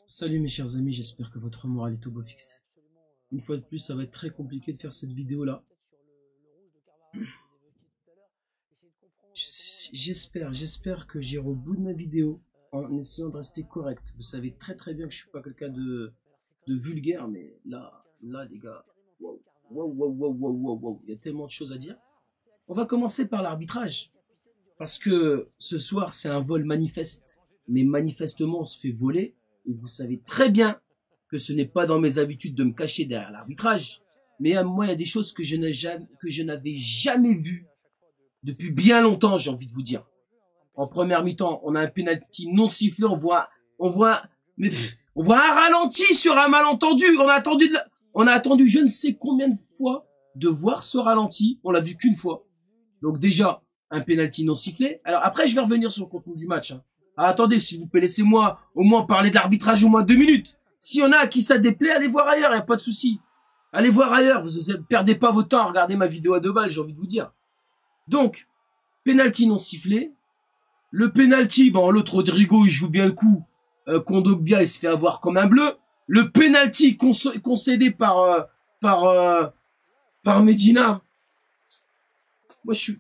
Salut mes chers amis, j'espère que votre moral est au beau fixe. Une fois de plus, ça va être très compliqué de faire cette vidéo-là. J'espère que j'irai au bout de ma vidéo en essayant de rester correct. Vous savez très bien que je suis pas quelqu'un de vulgaire, mais là les gars, wow, il y a tellement de choses à dire. On va commencer par l'arbitrage, parce que ce soir c'est un vol manifeste, mais manifestement on se fait voler. Et vous savez très bien que ce n'est pas dans mes habitudes de me cacher derrière l'arbitrage, mais à moi il y a des choses que je n'avais jamais vues depuis bien longtemps, j'ai envie de vous dire. En première mi-temps, on a un penalty non sifflé, on voit un ralenti sur un malentendu. On a attendu je ne sais combien de fois de voir ce ralenti, on l'a vu qu'une fois. Donc déjà, un penalty non sifflé. Alors après, je vais revenir sur le contenu du match. Ah, attendez, s'il vous plaît, laissez-moi au moins parler de l'arbitrage au moins 2 minutes. S'il y en a à qui ça déplaît, allez voir ailleurs, y a pas de souci. Allez voir ailleurs, vous ne perdez pas votre temps à regarder ma vidéo à 2 balles, j'ai envie de vous dire. Donc, penalty non sifflé. Le penalty, bon, l'autre Rodrigo, il joue bien le coup. Kondogbia, il se fait avoir comme un bleu. Le penalty concédé par Medina.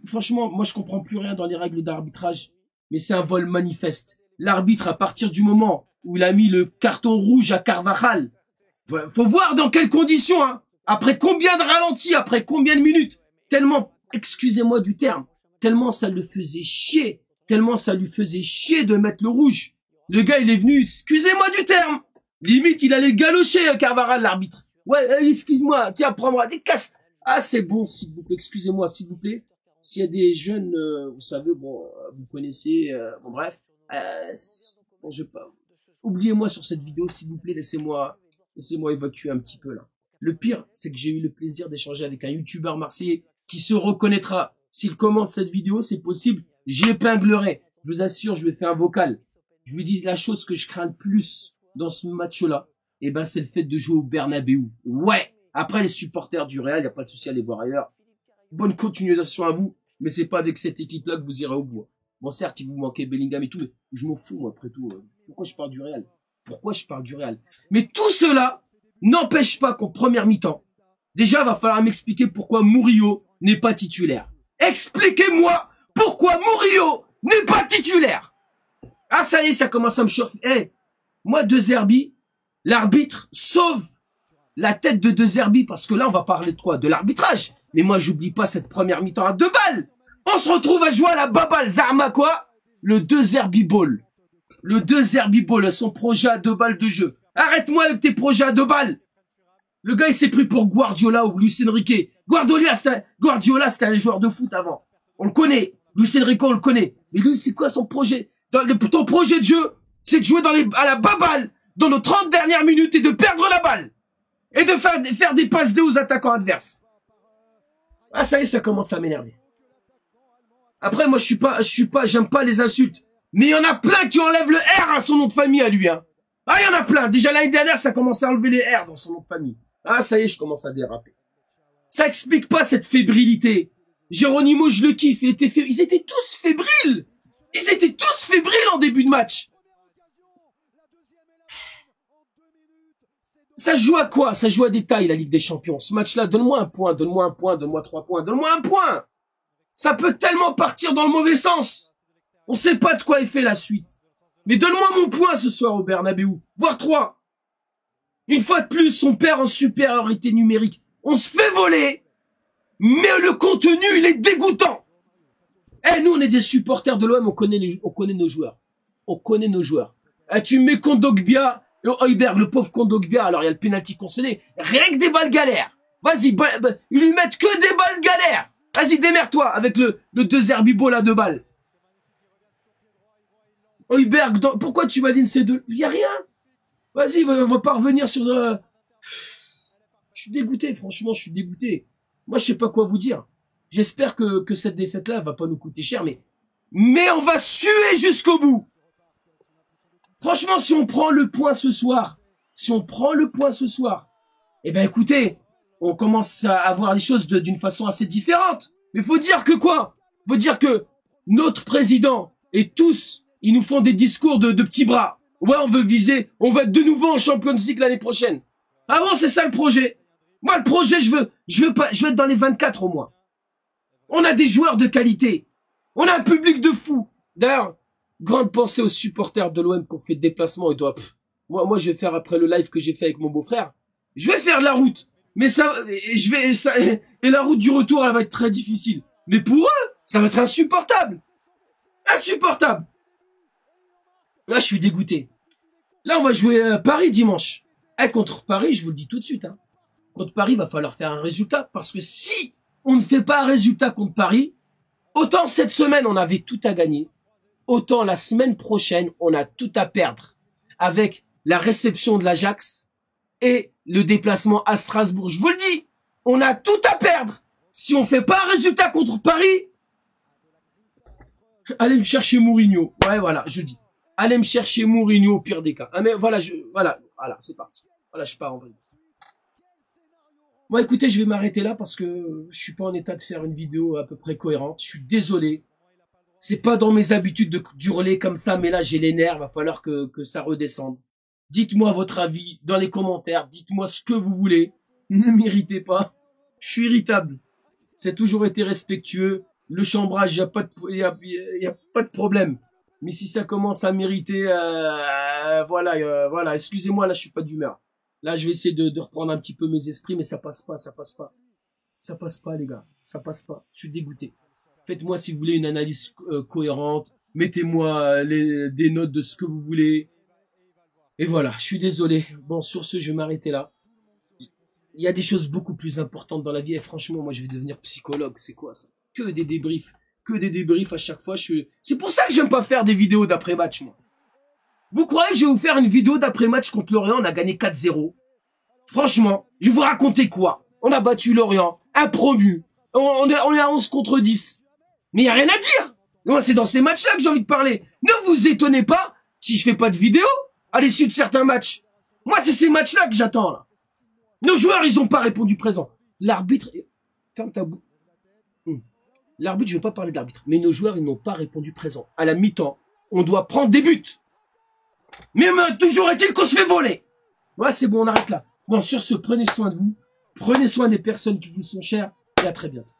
Franchement, je comprends plus rien dans les règles d'arbitrage. Mais c'est un vol manifeste. L'arbitre, à partir du moment où il a mis le carton rouge à Carvajal, faut voir dans quelles conditions, hein. Après combien de ralentis, après combien de minutes. Tellement, excusez-moi du terme, tellement ça le faisait chier. Tellement ça lui faisait chier de mettre le rouge. Le gars, il est venu, excusez-moi du terme. Limite, il allait galocher, Carvajal, l'arbitre. Ouais, excuse-moi, tiens, prends-moi des castes. Ah, c'est bon, s'il vous plaît, excusez-moi, s'il vous plaît. S'il y a des jeunes, vous savez, bon, vous connaissez, bon, bref. Bon, je vais pas. Oubliez-moi sur cette vidéo, s'il vous plaît, laissez-moi évacuer un petit peu, là. Le pire, c'est que j'ai eu le plaisir d'échanger avec un youtubeur marseillais qui se reconnaîtra. S'il commente cette vidéo, c'est possible. J'épinglerai. Je vous assure, je lui ai fait un vocal. Je lui dis la chose que je crains le plus dans ce match-là. Eh ben, c'est le fait de jouer au Bernabéu. Ouais. Après, les supporters du Real, y a pas de souci à aller voir ailleurs. Bonne continuation à vous. Mais c'est pas avec cette équipe-là que vous irez au bout. Bon, certes, il vous manquait Bellingham et tout, mais je m'en fous, moi, après tout. Pourquoi je parle du Real? Mais tout cela n'empêche pas qu'en première mi-temps, déjà, va falloir m'expliquer pourquoi Murillo n'est pas titulaire. Expliquez-moi pourquoi Murillo n'est pas titulaire. Ah, ça y est, ça commence à me chauffer. Moi, De Zerbi, l'arbitre sauve la tête de Zerbi, parce que là, on va parler de quoi? De l'arbitrage. Mais moi, j'oublie pas cette première mi-temps à 2 balles. On se retrouve à jouer à la baballe. Zarma quoi? Le De Zerbi Ball. Le De Zerbi Ball, son projet à 2 balles de jeu. Arrête-moi avec tes projets à 2 balles. Le gars, il s'est pris pour Guardiola ou Luis Enrique. Guardiola, c'était un joueur de foot avant. On le connaît. Luis Enrique, on le connaît. Mais lui, c'est quoi son projet? Ton projet de jeu, c'est de jouer à la baballe dans nos 30 dernières minutes et de perdre la balle. Et de faire des passes D aux attaquants adverses. Ah, ça y est, ça commence à m'énerver. Après, moi, j'aime pas les insultes. Mais il y en a plein qui enlèvent le R à son nom de famille à lui, hein. Ah, il y en a plein. Déjà, l'année dernière, ça commençait à enlever les R dans son nom de famille. Ah, ça y est, je commence à déraper. Ça explique pas cette fébrilité. Geronimo, je le kiffe. Ils étaient tous fébriles. Ils étaient tous fébriles en début de match. Ça joue à quoi? Ça joue à des tailles, la Ligue des Champions. Ce match-là, donne-moi un point, donne-moi 3 points, donne-moi un point. Ça peut tellement partir dans le mauvais sens. On sait pas de quoi est fait la suite. Mais donne-moi mon point ce soir au Bernabéu. Voire 3. Une fois de plus, on perd en supériorité numérique. On se fait voler. Mais le contenu, il est dégoûtant. Nous, on est des supporters de l'OM, on connaît nos joueurs. On connaît nos joueurs. Tu mets Kondogbia, Højbjerg, le pauvre Kondogbia, alors il y a le penalty concédé. Rien que des balles galères. Vas-y, ils lui mettent que des balles galères. Vas-y, démerde-toi avec le De Zerbi Ball à 2 balles. Højbjerg, pourquoi tu m'as dit ces deux? Il y a rien. Vas-y, on va pas revenir sur... Je suis dégoûté, franchement, je suis dégoûté. Moi, je sais pas quoi vous dire. J'espère que cette défaite-là va pas nous coûter cher, mais on va suer jusqu'au bout. Franchement, si on prend le point ce soir, eh ben écoutez, on commence à voir les choses d'une façon assez différente. Mais faut dire que quoi? Faut dire que notre président et tous, ils nous font des discours de petits bras. Ouais, on veut viser, on va être de nouveau en Champions League l'année prochaine. Ah bon, c'est ça le projet. Moi, le projet, je veux être dans les 24 au moins. On a des joueurs de qualité. On a un public de fous. D'ailleurs, grande pensée aux supporters de l'OM qu'on fait de déplacement. Ils doivent, moi, je vais faire après le live que j'ai fait avec mon beau-frère. Je vais faire la route. Mais et la route du retour, elle va être très difficile. Mais pour eux, ça va être insupportable. Insupportable. Là, je suis dégoûté. Là, on va jouer à Paris dimanche. Contre Paris, je vous le dis tout de suite. Contre Paris, il va falloir faire un résultat. Parce que si on ne fait pas un résultat contre Paris, autant cette semaine, on avait tout à gagner. Autant la semaine prochaine, on a tout à perdre. Avec la réception de l'Ajax et le déplacement à Strasbourg. Je vous le dis, on a tout à perdre. Si on fait pas un résultat contre Paris, allez me chercher Mourinho. Ouais, voilà, je dis. Allez me chercher Mourinho au pire des cas. Ah mais voilà, voilà, c'est parti. Voilà, je pars en vrille. Bon, écoutez, je vais m'arrêter là parce que je suis pas en état de faire une vidéo à peu près cohérente. Je suis désolé. C'est pas dans mes habitudes de d'hurler comme ça, mais là, j'ai les nerfs. Va falloir que ça redescende. Dites-moi votre avis dans les commentaires. Dites-moi ce que vous voulez. Ne m'irritez pas. Je suis irritable. C'est toujours été respectueux. Le chambrage, y a pas de problème. Mais si ça commence à m'irriter, voilà, excusez-moi, là, je suis pas d'humeur. Là, je vais essayer de reprendre un petit peu mes esprits, mais ça passe pas. Ça passe pas, les gars. Ça passe pas. Je suis dégoûté. Faites-moi, si vous voulez, une analyse cohérente. Mettez-moi des notes de ce que vous voulez. Et voilà, je suis désolé. Bon, sur ce, je vais m'arrêter là. Il y a des choses beaucoup plus importantes dans la vie. Et franchement, moi, je vais devenir psychologue. C'est quoi ça? Que des débriefs à chaque fois. C'est pour ça que j'aime pas faire des vidéos d'après-match, moi. Vous croyez que je vais vous faire une vidéo d'après-match contre Lorient? On a gagné 4-0. Franchement, je vais vous raconter quoi? On a battu Lorient, un promu. On est à 11 contre 10. Mais il y a rien à dire. Moi, c'est dans ces matchs-là que j'ai envie de parler. Ne vous étonnez pas si je fais pas de vidéo à l'issue de certains matchs. Moi, c'est ces matchs-là que j'attends, là. Nos joueurs, ils ont pas répondu présent. L'arbitre... Ferme ta bouche. L'arbitre, je vais pas parler d'arbitre. Mais nos joueurs, ils n'ont pas répondu présent. À la mi-temps, on doit prendre des buts. Mais toujours est-il qu'on se fait voler. Ouais, c'est bon, on arrête là. Bon, sur ce, prenez soin de vous. Prenez soin des personnes qui vous sont chères. Et à très bientôt.